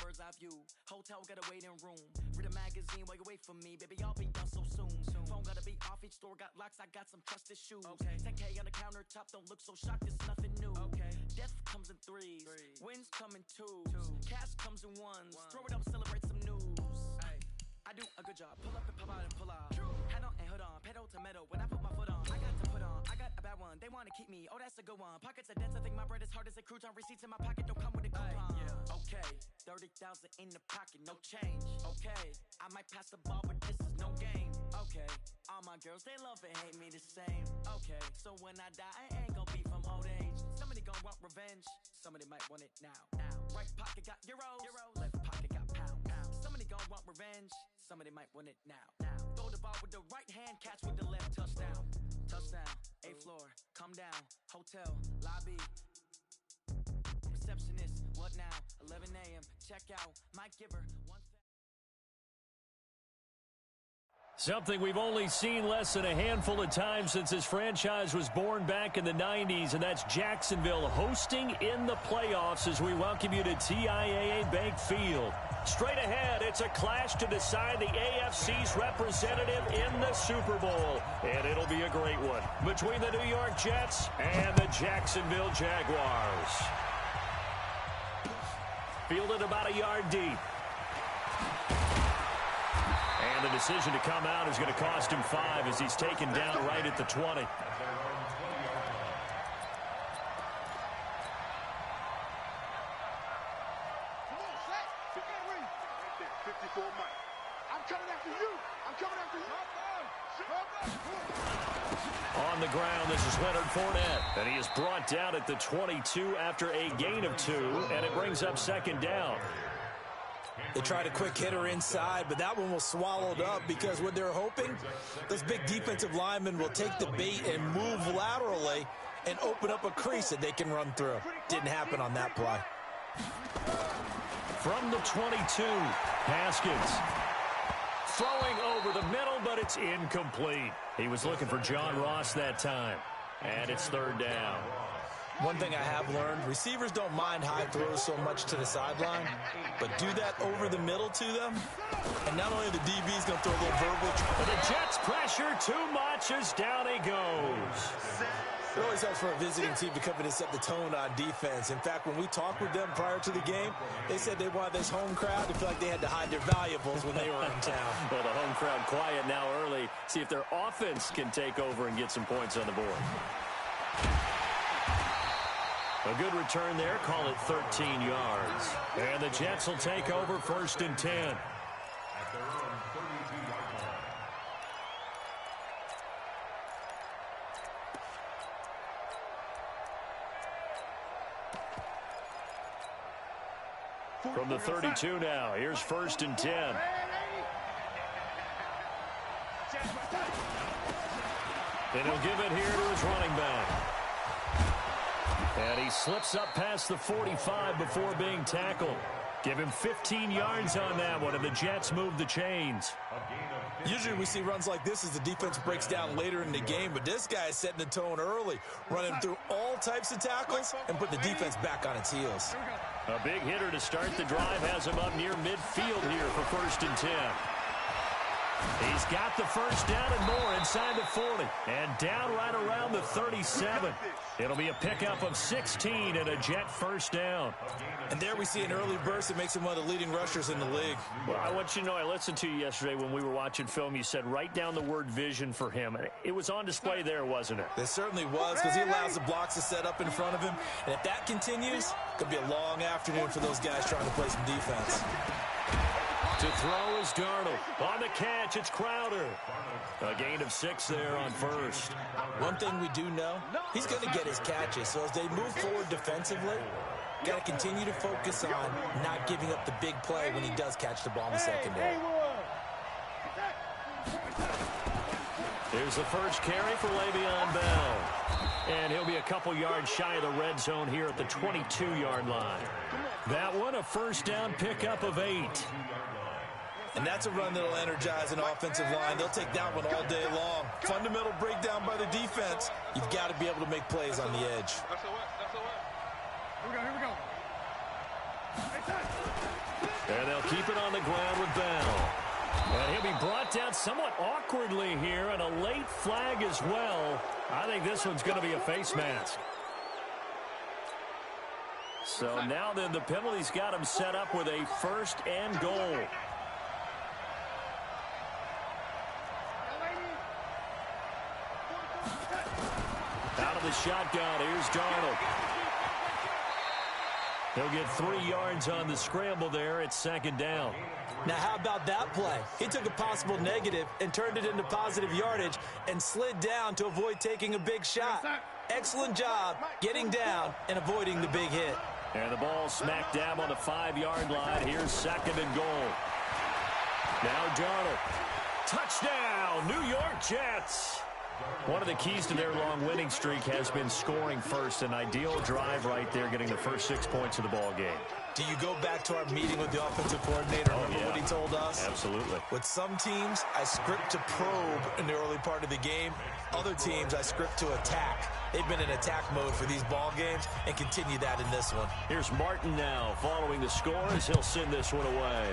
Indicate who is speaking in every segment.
Speaker 1: bird's eye view. Hotel got a waiting room. Read a magazine while you wait for me. Baby, I'll be done so soon. Phone gotta be off, each store got locks. I got some trusted shoes. 10K on the countertop, don't look so shocked, it's nothing new. Death comes in threes. Wins come in twos. Cash comes in ones. Throw it up, celebrate some news. I do a good job. Pull up and pop out and pull out. Head on and hood on. Pedal to metal. When I put my foot on, I got to put on. I got a bad one. They want to keep me. Oh, that's a good one. Pockets are dense. I think my bread is hard as a crouton. Receipts in my pocket don't come with a coupon. Okay, 30,000 in the pocket, no change. Okay, I might pass the ball, but this is no game. Okay, all my girls, they love and hate me the same. Okay, so when I die, I ain't gonna be from old age. Somebody gonna want revenge. Somebody might want it now. Right pocket got euros. Left pocket got pounds. Somebody gonna want revenge. Somebody might want it now. Throw the ball with the right hand, catch with the left. Touchdown. Touchdown. 8th floor. Come down. Hotel. Lobby. Receptionist. What now? 11 a.m. Check out. Mike Giver.
Speaker 2: Something we've only seen less than a handful of times since this franchise was born back in the 90s, and that's Jacksonville hosting in the playoffs as we welcome you to TIAA Bank Field. Straight ahead, it's a clash to decide the AFC's representative in the Super Bowl, and it'll be a great one between the New York Jets and the Jacksonville Jaguars. Fielded about a yard deep. And the decision to come out is going to cost him 5 as he's taken down right at the 20.
Speaker 3: 54 Mike. I'm coming after you. I'm coming after you.
Speaker 2: On the ground, this is Leonard Fournette. And he is brought down at the 22 after a gain of 2. And it brings up second down.
Speaker 4: They tried a quick hitter inside, but that one was swallowed up because what they're hoping, those big defensive linemen will take the bait and move laterally and open up a crease that they can run through. Didn't happen on that play.
Speaker 2: From the 22, Haskins. Throwing over the middle, but it's incomplete. He was looking for John Ross that time. And it's third down.
Speaker 4: One thing I have learned, receivers don't mind high throws so much to the sideline, but do that over the middle to them, and not only the DB's going to throw a little verbal.
Speaker 2: But the Jets pressure too much as down he goes.
Speaker 4: It always helps for a visiting team to come in and set the tone on defense. In fact, when we talked with them prior to the game, they said they wanted this home crowd to feel like they had to hide their valuables when they were in town.
Speaker 2: Well, the home crowd quiet now early. See if their offense can take over and get some points on the board. A good return there, call it 13 yards. And the Jets will take over 1st and 10. From the 32 now, here's 1st and 10. And he'll give it here to his running back. And he slips up past the 45 before being tackled. Give him 15 yards on that one, and the Jets move the chains.
Speaker 4: Usually we see runs like this as the defense breaks down later in the game, but this guy is setting the tone early, running through all types of tackles and put the defense back on its heels.
Speaker 2: A big hitter to start the drive has him up near midfield here for 1st and 10. He's got the first down and more inside the 40. And down right around the 37. It'll be a pickup of 16 and a Jet first down.
Speaker 4: And there we see an early burst that makes him one of the leading rushers in the league.
Speaker 2: Well, I want you to know, I listened to you yesterday when we were watching film. You said write down the word vision for him. It was on display there, wasn't it?
Speaker 4: It certainly was, because he allows the blocks to set up in front of him. And if that continues, it could be a long afternoon for those guys trying to play some defense.
Speaker 2: To throw is Darnold. On the catch, it's Crowder. A gain of 6 there on 1st.
Speaker 4: One thing we do know, he's going to get his catches. So as they move forward defensively, got to continue to focus on not giving up the big play when he does catch the ball in the secondary.
Speaker 2: Here's the first carry for Le'Veon Bell. And he'll be a couple yards shy of the red zone here at the 22-yard line. That one, a first down pickup of 8.
Speaker 4: And that's a run that'll energize an offensive line. They'll take that one all day long. Fundamental breakdown by the defense. You've got to be able to make plays on the edge.
Speaker 3: Here we go.
Speaker 2: And they'll keep it on the ground with Bell. And he'll be brought down somewhat awkwardly here, and a late flag as well. I think this one's going to be a face mask. So now then the penalty's got him set up with a 1st and goal. Out of the shotgun, here's Darnold. He'll get 3 yards on the scramble there. It's 2nd down.
Speaker 4: Now, how about that play? He took a possible negative and turned it into positive yardage and slid down to avoid taking a big shot. Excellent job getting down and avoiding the big hit.
Speaker 2: And the ball smack dab on the 5-yard line. Here's 2nd and goal. Now Darnold. Touchdown, New York Jets. One of the keys to their long winning streak has been scoring first. An ideal drive right there, getting the first 6 points of the ball game.
Speaker 4: Do you go back to our meeting with the offensive coordinator? Remember what he told us?
Speaker 2: Absolutely.
Speaker 4: With some teams, I script to probe in the early part of the game. Other teams, I script to attack. They've been in attack mode for these ball games and continue that in this one.
Speaker 2: Here's Martin now following the score as he'll send this one away.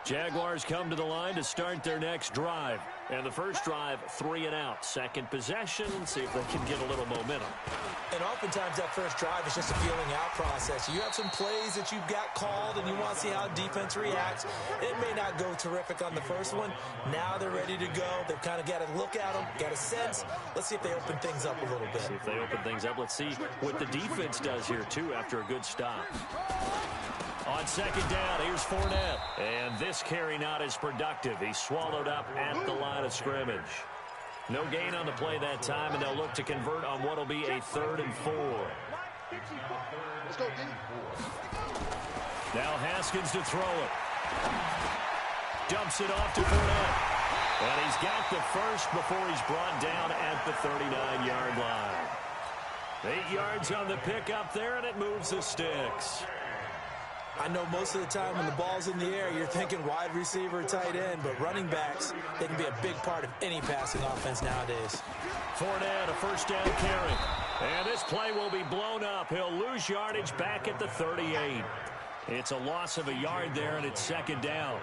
Speaker 2: Jaguars come to the line to start their next drive. And the first drive, 3 and out. Second possession, see if they can get a little momentum.
Speaker 4: And oftentimes that first drive is just a feeling out process. You have some plays that you've got called and you want to see how defense reacts. It may not go terrific on the first one. Now they're ready to go. They've kind of got to look at them, got a sense. Let's see if they open things up a little bit.
Speaker 2: See if they open things up. Let's see what the defense does here, too, after a good stop. On 2nd down, here's Fournette. And this carry not as productive. He's swallowed up at the line of scrimmage. No gain on the play that time, and they'll look to convert on what will be a 3rd and 4.
Speaker 3: Let's go, D.
Speaker 2: Now Haskins to throw it. Dumps it off to Fournette. And he's got the first before he's brought down at the 39-yard line. 8 yards on the pickup there, and it moves the sticks.
Speaker 4: I know most of the time when the ball's in the air, you're thinking wide receiver, tight end, but running backs, they can be a big part of any passing offense nowadays.
Speaker 2: Fournette, a 1st down carry. And this play will be blown up. He'll lose yardage back at the 38. It's a loss of a yard there, and it's 2nd down.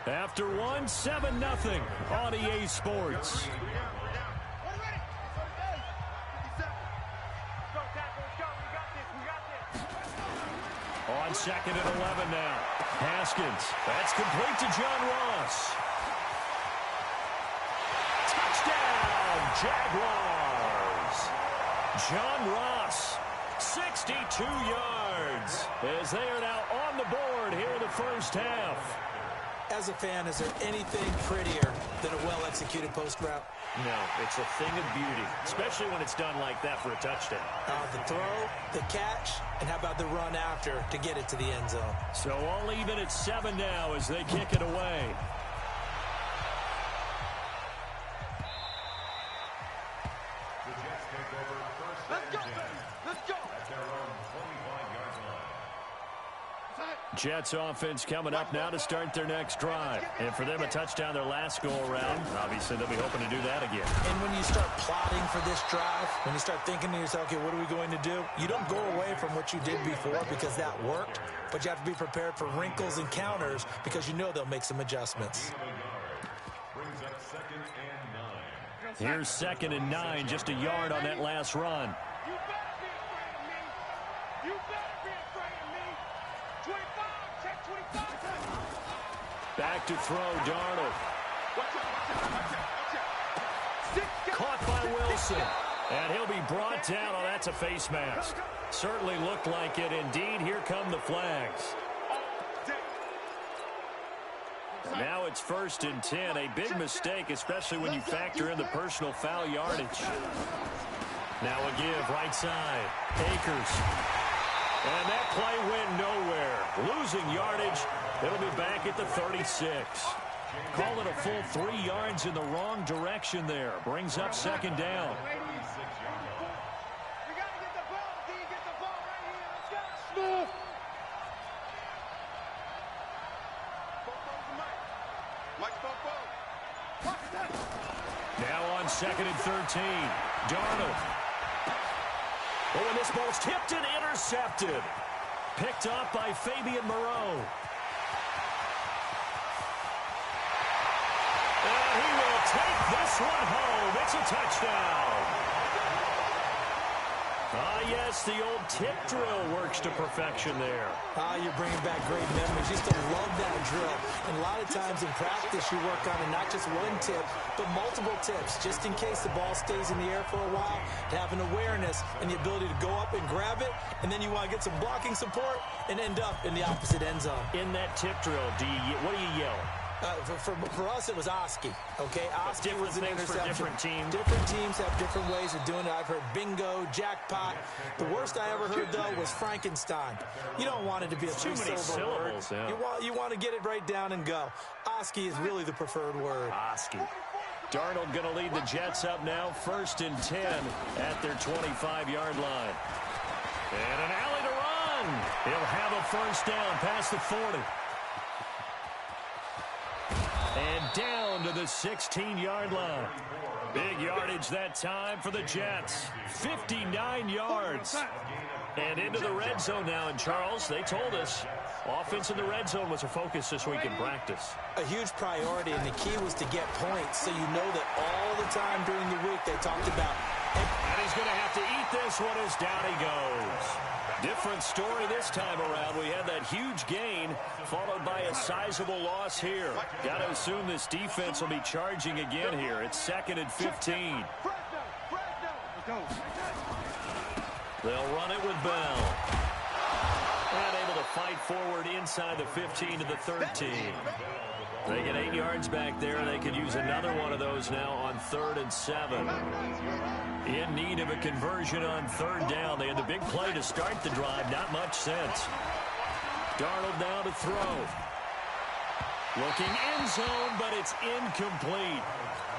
Speaker 2: After 1, 7-0 on EA Sports. On 2nd and 11 now. Haskins. That's complete to John Ross. Touchdown, Jaguars. John Ross, 62 yards, as they are now on the board here in the first half.
Speaker 4: As a fan, is there anything prettier than a well-executed post route?
Speaker 2: No, it's a thing of beauty, especially when it's done like that for a touchdown.
Speaker 4: The throw, the catch, and how about the run after to get it to the end zone?
Speaker 2: So all even at 7 now as they kick it away. Jets offense coming up now to start their next drive. And for them, a touchdown their last go-around. Obviously, they'll be hoping to do that again.
Speaker 4: And when you start plotting for this drive, when you start thinking to yourself, okay, what are we going to do? You don't go away from what you did before because that worked, but you have to be prepared for wrinkles and counters because you know they'll make some adjustments.
Speaker 2: Here's 2nd and 9, just a yard on that last run. Back to throw, Darnold. Caught by Wilson. And he'll be brought down. Oh, that's a face mask. Certainly looked like it. Indeed, here come the flags. And now it's 1st and 10. A big mistake, especially when you factor in the personal foul yardage. Now a give, right side. Akers. And that play went nowhere. Losing yardage. It'll be back at the 36. Call it a full 3 yards in the wrong direction there. Brings up 2nd down. 2nd and 13. Darnold. Oh, and this ball's tipped and intercepted. Picked up by Fabian Moreau. And he will take this one home. It's a touchdown. Yes, the old tip drill works to perfection there.
Speaker 4: You're bringing back great memories. Used to love that drill. And a lot of times in practice, you work on it, not just one tip, but multiple tips, just in case the ball stays in the air for a while, to have an awareness and the ability to go up and grab it, and then you want to get some blocking support and end up in the opposite end zone.
Speaker 2: In that tip drill, what do you yell?
Speaker 4: For us, it was Oski, okay? Oski was an interception.
Speaker 2: For different teams.
Speaker 4: Different teams have different ways of doing it. I've heard bingo, jackpot. The worst I ever heard, though, was Frankenstein. You don't want it to be a three-syllable word. Yeah. You want to get it right down and go. Oski is really the preferred word.
Speaker 2: Oski. Darnold going to lead the Jets up now, 1st and 10 at their 25-yard line. And an alley to run. He'll have a first down past the 40. And down to the 16-yard line. Big yardage that time for the Jets. 59 yards. And into the red zone now. And, Charles, they told us offense in the red zone was a focus this week in practice.
Speaker 4: A huge priority, and the key was to get points. So you know that all the time during the week they talked about.
Speaker 2: And he's going to have to eat this one as down he goes. Different story this time around. We had that huge gain followed by a sizable loss here. Got to assume this defense will be charging again here. It's 2nd and 15. They'll run it with Bell. And able to fight forward inside the 15 to the 13. They get 8 yards back there, and they could use another one of those now on 3rd and 7. In need of a conversion on 3rd down. They had the big play to start the drive. Not much sense. Darnold now to throw. Looking end zone, but it's incomplete.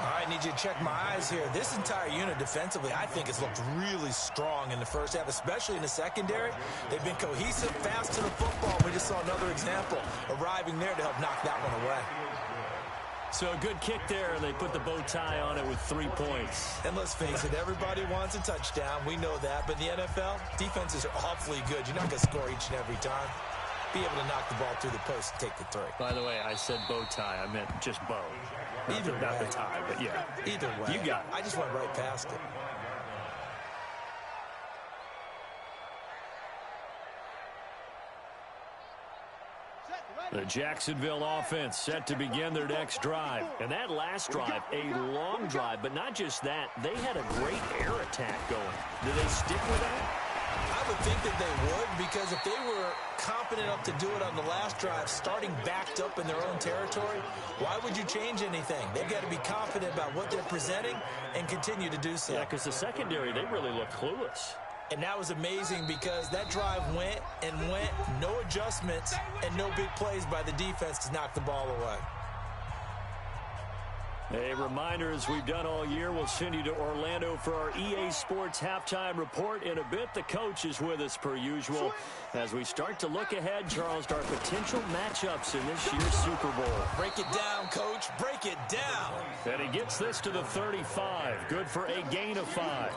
Speaker 4: All right, need you to check my eyes here. This entire unit defensively, I think, has looked really strong in the first half, especially in the secondary. They've been cohesive, fast to the football. We just saw another example arriving there to help knock that one away.
Speaker 2: So a good kick there, and they put the bow tie on it with 3 points.
Speaker 4: And let's face it, everybody wants a touchdown. We know that. But in the NFL, defenses are awfully good. You're not going to score each and every time. Be able to knock the ball through the post and take the 3.
Speaker 2: By the way, I said bow tie. I meant just bow.
Speaker 4: Either way.
Speaker 2: Not the tie, but yeah.
Speaker 4: Either way.
Speaker 2: You got it.
Speaker 4: I just went right past it.
Speaker 2: The Jacksonville offense set to begin their next drive. And that last drive, a long drive, but not just that. They had a great air attack going. Do they stick with that?
Speaker 4: I would think that they would, because if they were confident enough to do it on the last drive, starting backed up in their own territory, why would you change anything? They've got to be confident about what they're presenting and continue to do so.
Speaker 2: Yeah, because the secondary, they really look clueless.
Speaker 4: And that was amazing because that drive went and went, no adjustments and no big plays by the defense to knock the ball away.
Speaker 2: A reminder, as we've done all year, we'll send you to Orlando for our EA Sports halftime report in a bit. The coach is with us per usual as we start to look ahead, Charles, to our potential matchups in this year's Super Bowl.
Speaker 4: Break it down, Coach. Break it down.
Speaker 2: And he gets this to the 35. Good for a gain of 5.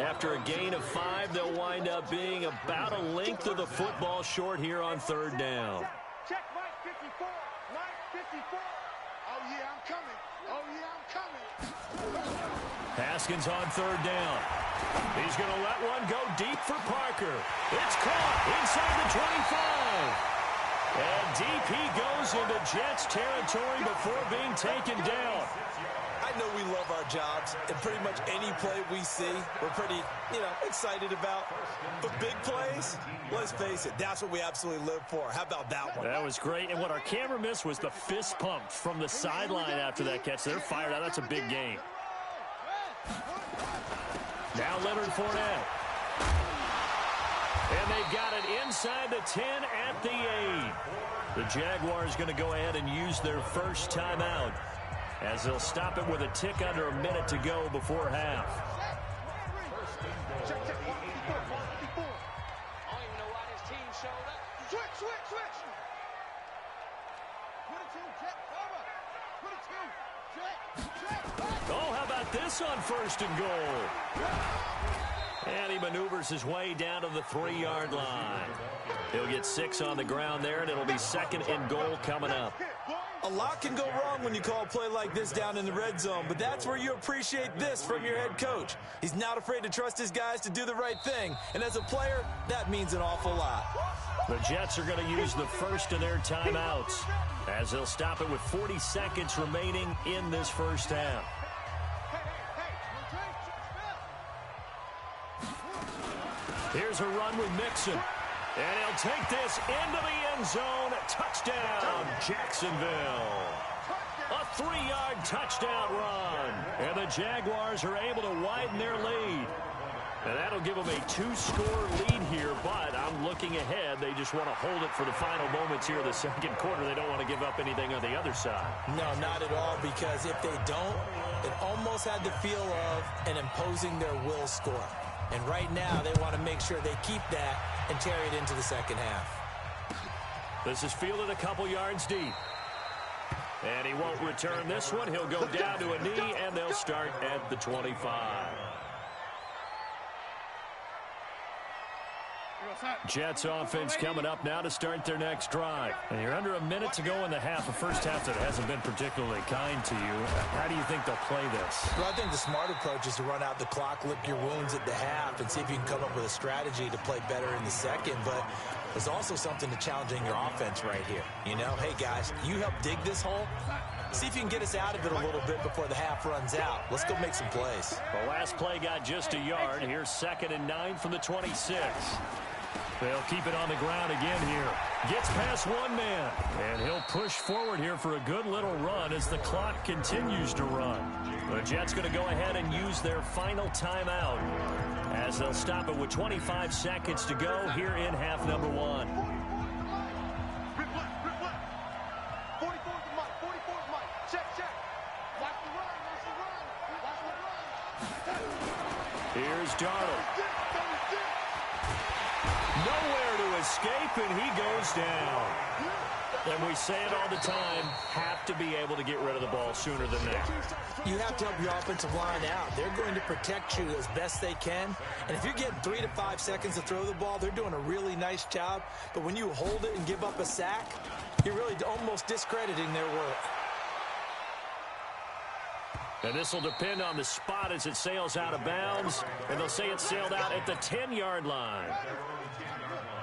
Speaker 2: After a gain of 5, they'll wind up being about a length of the football short here on 3rd down.
Speaker 3: Check Mike 54. Mike 54. Oh, yeah, I'm coming. Oh, yeah, I'm coming.
Speaker 2: Haskins on 3rd down. He's going to let one go deep for Parker. It's caught inside the 25. And DP goes into Jets territory before being taken down.
Speaker 4: I know we love our jobs, and pretty much any play we see, we're pretty, excited about. But big plays, let's face it, that's what we absolutely live for. How about that one?
Speaker 2: That was great, and what our camera missed was the fist pump from the sideline after that catch. They're fired out. That's a big game. Now Leonard Fournette. And they've got it inside the 10 at the 8. The Jaguars going to go ahead and use their first timeout, as they'll stop it with a tick under a minute to go before half.
Speaker 3: Check, 154. I don't even know why this team showed up. Switch. Put it 2, check, over. Put it 2.
Speaker 2: Oh, how about this on 1st and goal? And he maneuvers his way down to the 3-yard line. He'll get 6 on the ground there, and it'll be 2nd and goal coming up.
Speaker 4: A lot can go wrong when you call a play like this down in the red zone, but that's where you appreciate this from your head coach. He's not afraid to trust his guys to do the right thing, and as a player, that means an awful lot.
Speaker 2: The Jets are going to use the first of their timeouts as they'll stop it with 40 seconds remaining in this first half. Here's a run with Mixon. And he'll take this into the end zone. Touchdown, Jacksonville. A 3-yard touchdown run. And the Jaguars are able to widen their lead. And that'll give them a 2-score lead here, but I'm looking ahead. They just want to hold it for the final moments here of the second quarter. They don't want to give up anything on the other side.
Speaker 4: No, not at all, because if they don't, it almost had the feel of an imposing their will score. And right now, they want to make sure they keep that and carry it into the second half.
Speaker 2: This is fielded a couple yards deep. And he won't return this one. He'll go down to a knee, and they'll start at the 25. Jets offense coming up now to start their next drive. And you're under a minute to go in the half. A first half that hasn't been particularly kind to you. How do you think they'll play this?
Speaker 4: Well, I think the smart approach is to run out the clock, lick your wounds at the half, and see if you can come up with a strategy to play better in the second. But there's also something to challenging your offense right here. You know, hey, guys, you help dig this hole. See if you can get us out of it a little bit before the half runs out. Let's go make some plays.
Speaker 2: The last play got just a yard. Here's 2nd and 9 from the 26. They'll keep it on the ground again here. Gets past one man. And he'll push forward here for a good little run as the clock continues to run. The Jets going to go ahead and use their final timeout as they'll stop it with 25 seconds to go here in half number 1. Here's Darnold. Nowhere to escape, and he goes down. And we say it all the time, have to be able to get rid of the ball sooner than that.
Speaker 4: You have to help your offensive line out. They're going to protect you as best they can. And if you're getting 3 to 5 seconds to throw the ball, they're doing a really nice job. But when you hold it and give up a sack, you're really almost discrediting their work.
Speaker 2: And this will depend on the spot as it sails out of bounds. And they'll say it sailed out at the 10-yard line.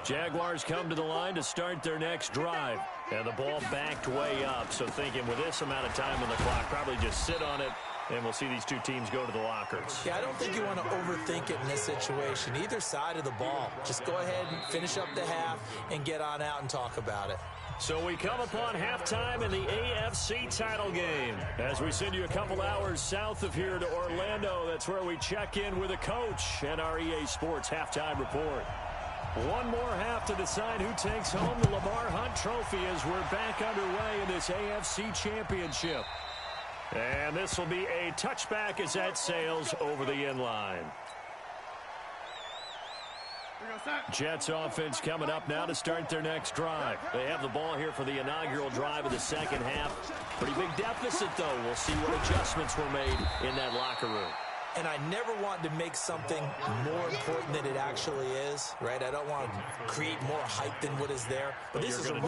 Speaker 2: Jaguars come to the line to start their next drive. And the ball backed way up. So thinking with this amount of time on the clock, probably just sit on it. And we'll see these two teams go to the lockers.
Speaker 4: Yeah, I don't think you want to overthink it in this situation. Either side of the ball. Just go ahead and finish up the half and get on out and talk about it.
Speaker 2: So we come upon halftime in the AFC title game. As we send you a couple hours south of here to Orlando, that's where we check in with a coach and our EA Sports halftime report. One more half to decide who takes home the Lamar Hunt Trophy as we're back underway in this AFC Championship. And this will be a touchback as that sails over the end line. Jets offense coming up now to start their next drive. They have the ball here for the inaugural drive of the second half. Pretty big deficit, though. We'll see what adjustments were made in that locker room.
Speaker 4: And I never want to make something more important than it actually is, right? I don't want to create more hype than what is there. But this is I'm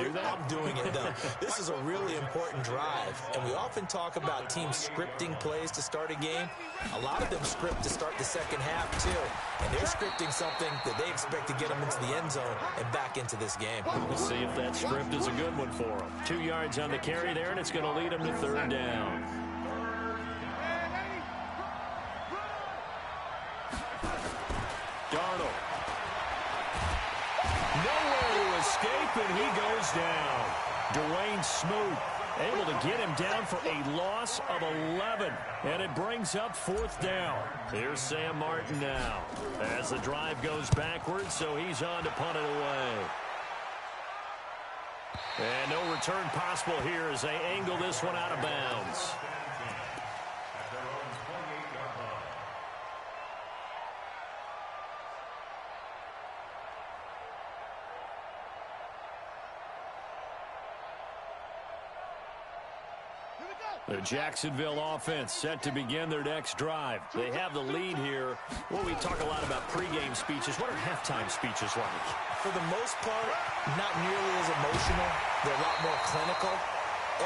Speaker 4: doing it, though. This is a really important drive. And we often talk about teams scripting plays to start a game. A lot of them script to start the second half, too. And they're scripting something that they expect to get them into the end zone and back into this game.
Speaker 2: We'll see if that script is a good one for them. 2 yards on the carry there, and it's going to lead them to 3rd down. Darnold. Nowhere to escape, and he goes down. Dwayne Smoot able to get him down for a loss of 11. And it brings up 4th down. Here's Sam Martin now as the drive goes backwards, so he's on to punt it away. And no return possible here as they angle this one out of bounds.
Speaker 3: Here we go.
Speaker 2: The Jacksonville offense set to begin their next drive. They have the lead here. Well, we talk a lot about pregame speeches. What are halftime speeches like?
Speaker 4: For the most part, not nearly as emotional. They're a lot more clinical.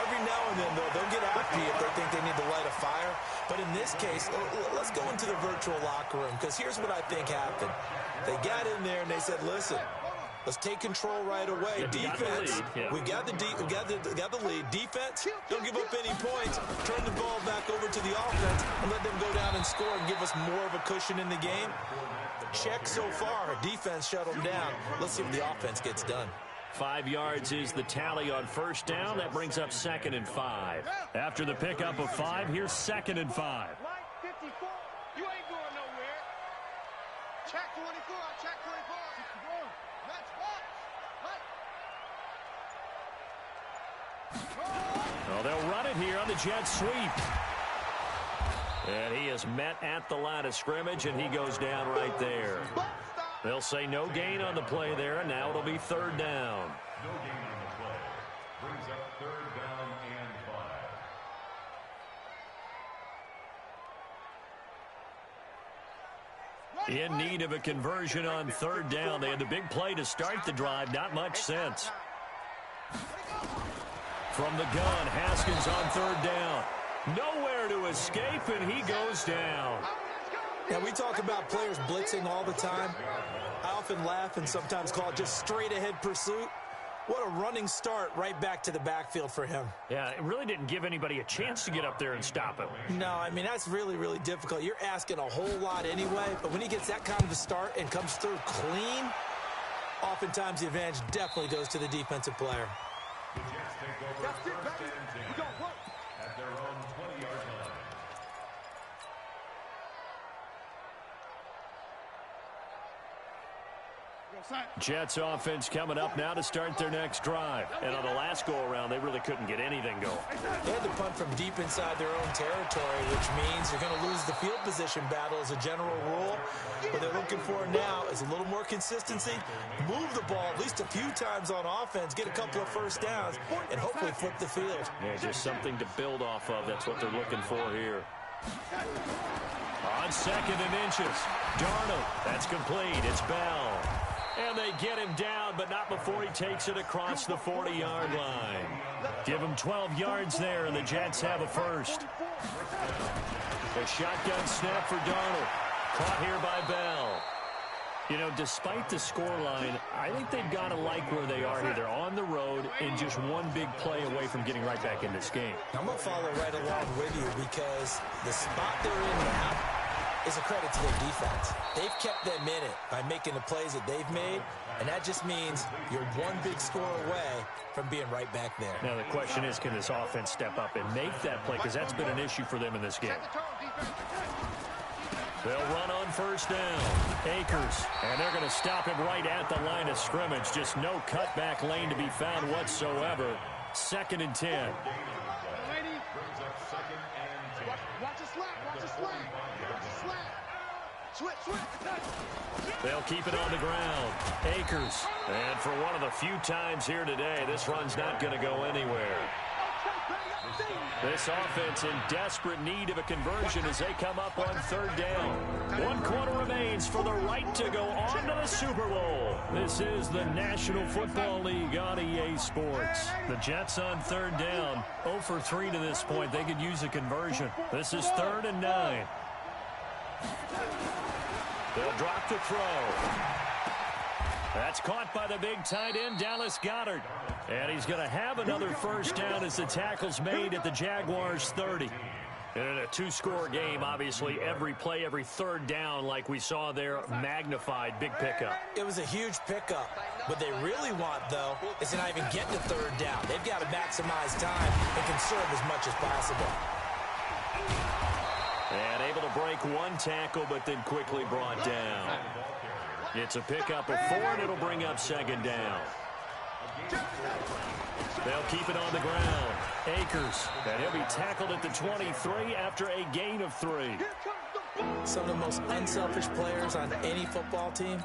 Speaker 4: Every now and then, though, they'll get after you if they think they need to light a fire. But in this case, let's go into the virtual locker room, because here's what I think happened. They got in there and they said, listen, let's take control right away. Defense, we got the lead. Defense, don't give up any points. Turn the ball back over to the offense and let them go down and score and give us more of a cushion in the game. Check so far. Defense shut them down. Let's see what the offense gets done.
Speaker 2: 5 yards is the tally on first down. That brings up 2nd and 5. After the pickup of 5, here's 2nd and 5.
Speaker 3: Line 54. You ain't going nowhere. Check 24. Check 24. 64. Let's watch.
Speaker 2: Well, they'll run it here on the jet sweep. And he is met at the line of scrimmage, and he goes down right there. They'll say no gain on the play there, and now it'll be 3rd down.
Speaker 5: No gain on the play. Brings up 3rd down and 5.
Speaker 2: In need of a conversion on 3rd down. They had the big play to start the drive. Not much sense. From the gun, Haskins on 3rd down. Nowhere to escape, and he goes down.
Speaker 4: Now, we talk about players blitzing all the time. I often laugh and sometimes call it just straight-ahead pursuit. What a running start right back to the backfield for him.
Speaker 2: Yeah, it really didn't give anybody a chance to get up there and stop him.
Speaker 4: No, I mean, that's really, really difficult. You're asking a whole lot anyway, but when he gets that kind of a start and comes through clean, oftentimes the advantage definitely goes to the defensive player.
Speaker 5: The Jets take over 1st and 10 at their own 20-yard line.
Speaker 2: Jets offense coming up now to start their next drive. And on the last go-around, they really couldn't get anything going.
Speaker 4: They had to punt from deep inside their own territory, which means you're going to lose the field position battle as a general rule. What they're looking for now is a little more consistency, move the ball at least a few times on offense, get a couple of first downs, and hopefully flip the field.
Speaker 2: Yeah, just something to build off of. That's what they're looking for here. On 2nd and inches. Darnold. That's complete. It's Bell. And they get him down, but not before he takes it across the 40-yard line. Give him 12 yards there, and the Jets have a first. A shotgun snap for Darnold. Caught here by Bell. You know, despite the scoreline, I think they've got to like where they are here. They're on the road and just one big play away from getting right back in this game.
Speaker 4: I'm going to follow right along with you because the spot they're in now is a credit to their defense. They've kept them in it by making the plays that they've made, and that just means you're one big score away from being right back there.
Speaker 2: Now the question is, can this offense step up and make that play? Because that's been an issue for them in this game. They'll run on first down. Akers, and they're going to stop him right at the line of scrimmage. Just no cutback lane to be found whatsoever. 2nd and 10.
Speaker 3: Watch a slant. Watch a slant. Watch a slant. Switch.
Speaker 2: They'll keep it on the ground. Akers. And for one of the few times here today, this run's not going to go anywhere. This offense in desperate need of a conversion as they come up on 3rd down. 1 quarter remains for the right to go on to the Super Bowl. This is the National Football League on EA Sports. The Jets on 3rd down. 0 for 3 to this point. They could use a conversion. This is 3rd and 9. They'll drop the throw. That's caught by the big tight end, Dallas Goedert. And he's going to have another first down as the tackle's made at the Jaguars' 30. And in a 2-score game, obviously, every play, every 3rd down, like we saw there, magnified, big pickup.
Speaker 4: It was a huge pickup. What they really want, though, is to not even get to 3rd down. They've got to maximize time and conserve as much as possible.
Speaker 2: And able to break 1 tackle, but then quickly brought down. It's a pickup of 4, and it'll bring up 2nd down. They'll keep it on the ground. Akers, and he'll be tackled at the 23 after a gain of 3.
Speaker 4: Some of the most unselfish players on any football team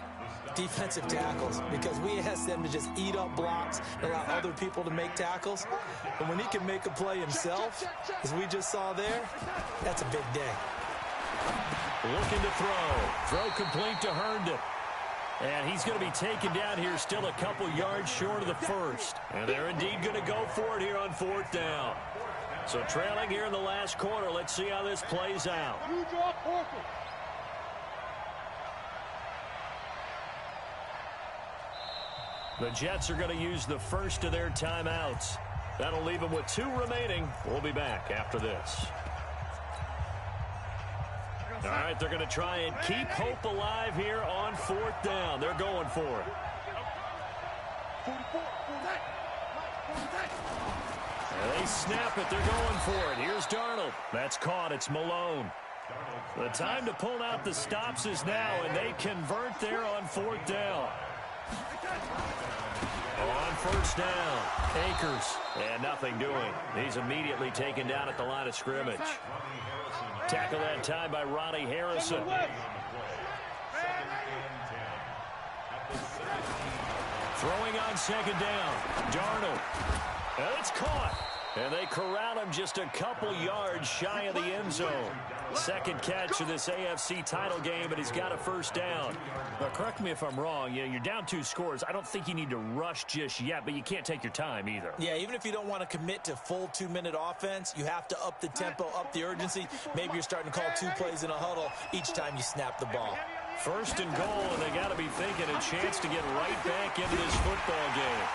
Speaker 4: defensive tackles, because we ask them to just eat up blocks and allow other people to make tackles. And when he can make a play himself, as we just saw there, that's a big day.
Speaker 2: Looking to throw. Throw complete to Herndon. And he's going to be taken down here, still a couple yards short of the first. And they're indeed going to go for it here on 4th down. So trailing here in the last quarter. Let's see how this plays out. The Jets are going to use the first of their timeouts. That'll leave them with 2 remaining. We'll be back after this. All right, they're going to try and keep hope alive here on 4th down. They're going for it. And they snap it. They're going for it. Here's Darnold. That's caught. It's Malone. The time to pull out the stops is now, and they convert there on 4th down. On 1st down, Akers, and nothing doing. He's immediately taken down at the line of scrimmage. Tackle that time by Ronnie Harrison. Throwing on 2nd down, Darnold. And it's caught. And they corral him just a couple yards shy of the end zone. Second catch of this AFC title game, and he's got a 1st down. Now, correct me if I'm wrong. You're down 2 scores. I don't think you need to rush just yet, but you can't take your time either.
Speaker 4: Yeah, even if you don't want to commit to full 2-minute offense, you have to up the tempo, up the urgency. Maybe you're starting to call 2 plays in a huddle each time you snap the ball.
Speaker 2: 1st and goal, and they got to be thinking a chance to get right back into this football game.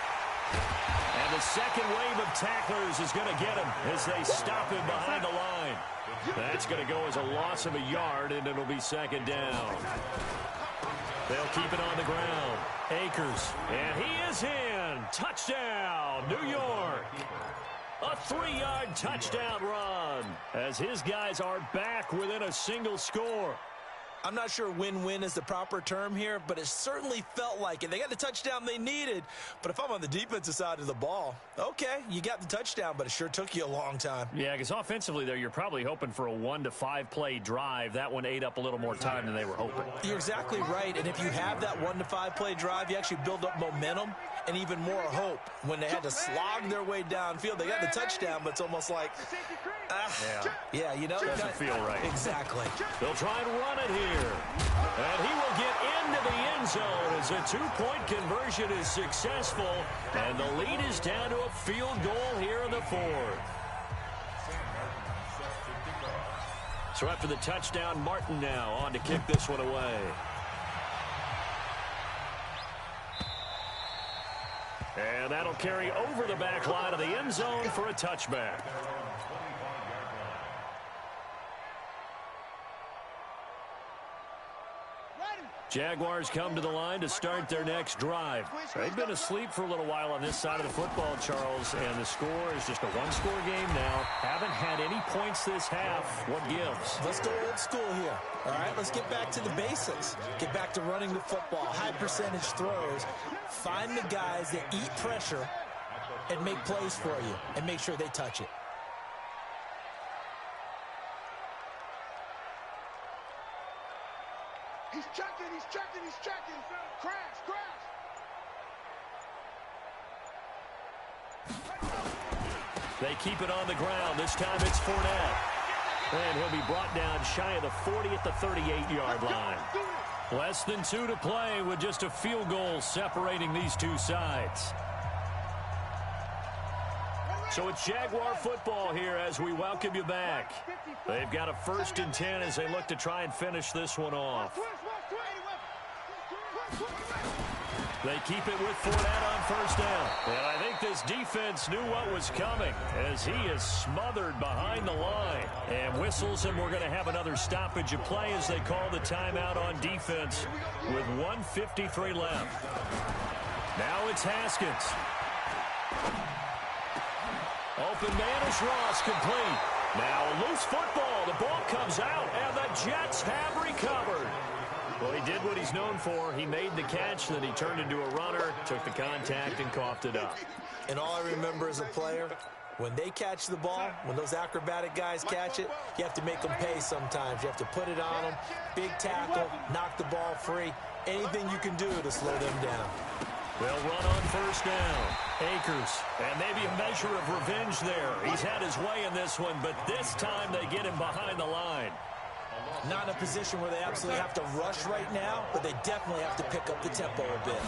Speaker 2: And the second wave of tacklers is going to get him as they stop him behind the line. That's going to go as a loss of a yard, and it'll be 2nd down. They'll keep it on the ground. Akers, and he is in. Touchdown, New York. A 3-yard touchdown run as his guys are back within a single score.
Speaker 4: I'm not sure win-win is the proper term here, but it certainly felt like it. They got the touchdown they needed, but if I'm on the defensive side of the ball, okay, you got the touchdown, but it sure took you a long time.
Speaker 2: Yeah, because offensively there, you're probably hoping for a 1 to 5 play drive. That one ate up a little more time than they were hoping.
Speaker 4: You're exactly right, and if you have that 1 to 5 play drive, you actually build up momentum and even more hope. When they had to slog their way downfield, they got the touchdown, but it's almost like, yeah, you know.
Speaker 2: Doesn't feel right.
Speaker 4: Exactly.
Speaker 2: They'll try and run it here. And he will get into the end zone as a 2-point conversion is successful. And the lead is down to a field goal here in the 4th. So after the touchdown, Martin now on to kick this one away. And that'll carry over the back line of the end zone for a touchback. Jaguars come to the line to start their next drive. They've been asleep for a little while on this side of the football, Charles, and the score is just a 1-score game now. Haven't had any points this half. What gives?
Speaker 4: Let's go old school here. All right, let's get back to the basics. Get back to running the football, high percentage throws. Find the guys that eat pressure and make plays for you and make sure they touch it.
Speaker 3: He's checking, he's checking, he's checking. Crash, crash.
Speaker 2: They keep it on the ground. This time it's Fournette. And he'll be brought down shy of the 40 at the 38-yard line. Less than 2 to play with just a field goal separating these two sides. So it's Jaguar football here as we welcome you back. They've got a 1st and 10 as they look to try and finish this one off. They keep it with Fournette on 1st down. And I think this defense knew what was coming as he is smothered behind the line. And whistles, and we're going to have another stoppage of play as they call the timeout on defense with 1:53 left. Now it's Haskins. Open man is Ross, complete. Now a loose football. The ball comes out, and the Jets have recovered. Well, he did what he's known for. He made the catch, then he turned into a runner, took the contact, and coughed it up.
Speaker 4: And all I remember as a player, when they catch the ball, when those acrobatic guys catch it, you have to make them pay sometimes. You have to put it on them, big tackle, knock the ball free, anything you can do to slow them down.
Speaker 2: They'll run on first down. Akers, and maybe a measure of revenge there. He's had his way in this one, but this time they get him behind the line.
Speaker 4: Not in a position where they absolutely have to rush right now, but they definitely have to pick up the tempo a bit.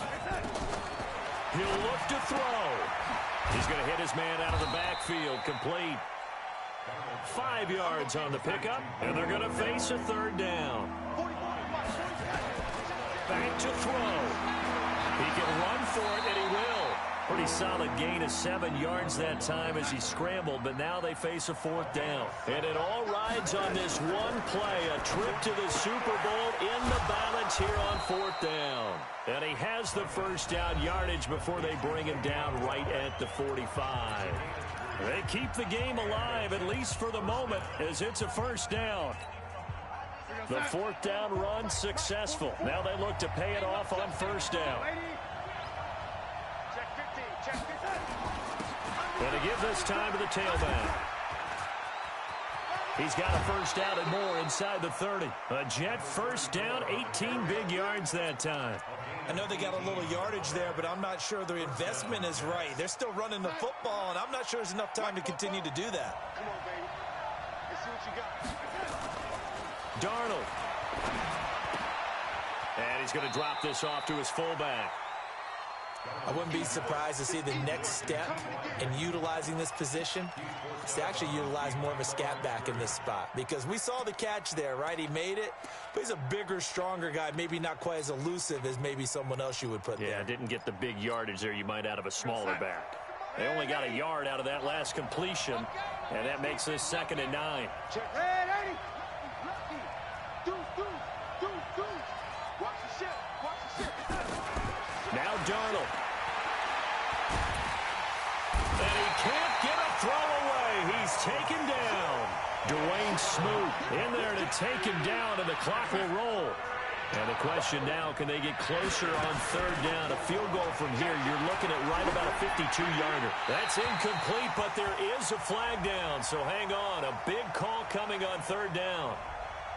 Speaker 2: He'll look to throw. He's going to hit his man out of the backfield, complete. 5 yards on the pickup, and they're going to face a third down. Back to throw. He can run for it, and he will. Pretty solid gain of 7 yards that time as he scrambled, but now they face a fourth down. And it all rides on this one play, a trip to the Super Bowl in the balance here on fourth down. And he has the first down yardage before they bring him down right at the 45. They keep the game alive, at least for the moment, as it's a first down. The fourth down run successful. Now they look to pay it off on first down. And to give this time to the tailback. He's got a first down and more inside the 30. A Jet first down, 18 big yards that time.
Speaker 4: I know they got a little yardage there, but I'm not sure the investment is right. They're still running the football, and I'm not sure there's enough time to continue to do that.
Speaker 3: Come on, baby. Let's see what you got.
Speaker 2: Darnold. And he's going to drop this off to his fullback.
Speaker 4: I wouldn't be surprised to see the next step in utilizing this position is to actually utilize more of a scat back in this spot, because we saw the catch there, right? He made it, but he's a bigger, stronger guy, maybe not quite as elusive as maybe someone else you would put there.
Speaker 2: Yeah, didn't get the big yardage there you might out of a smaller back. They only got a yard out of that last completion, and that makes this 2nd and 9. Now Darnold. And he can't get a throw away. He's taken down. Dwayne Smoot in there to take him down, and the clock will roll. And the question now, can they get closer on third down? A field goal from here, you're looking at right about a 52-yarder. That's incomplete, but there is a flag down, so hang on. A big call coming on third down.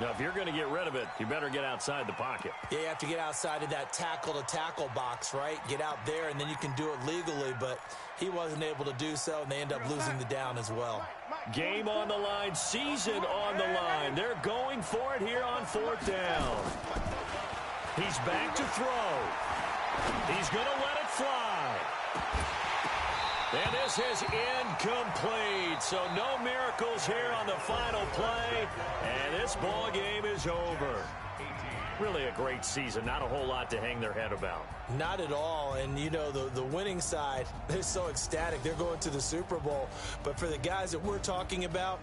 Speaker 2: Now, if you're going to get rid of it, you better get outside the pocket.
Speaker 4: Yeah, you have to get outside of that tackle-to-tackle box, right? Get out there, and then you can do it legally, but he wasn't able to do so, and they end up losing the down as well.
Speaker 2: Game on the line, season on the line. They're going for it here on fourth down. He's back to throw. He's going to let it fly. And this is incomplete, so no miracles here on the final play, and this ball game is over. Really a great season, not a whole lot to hang their head about.
Speaker 4: Not at all, and you know, the winning side, they're so ecstatic. They're going to the Super Bowl, but for the guys that we're talking about,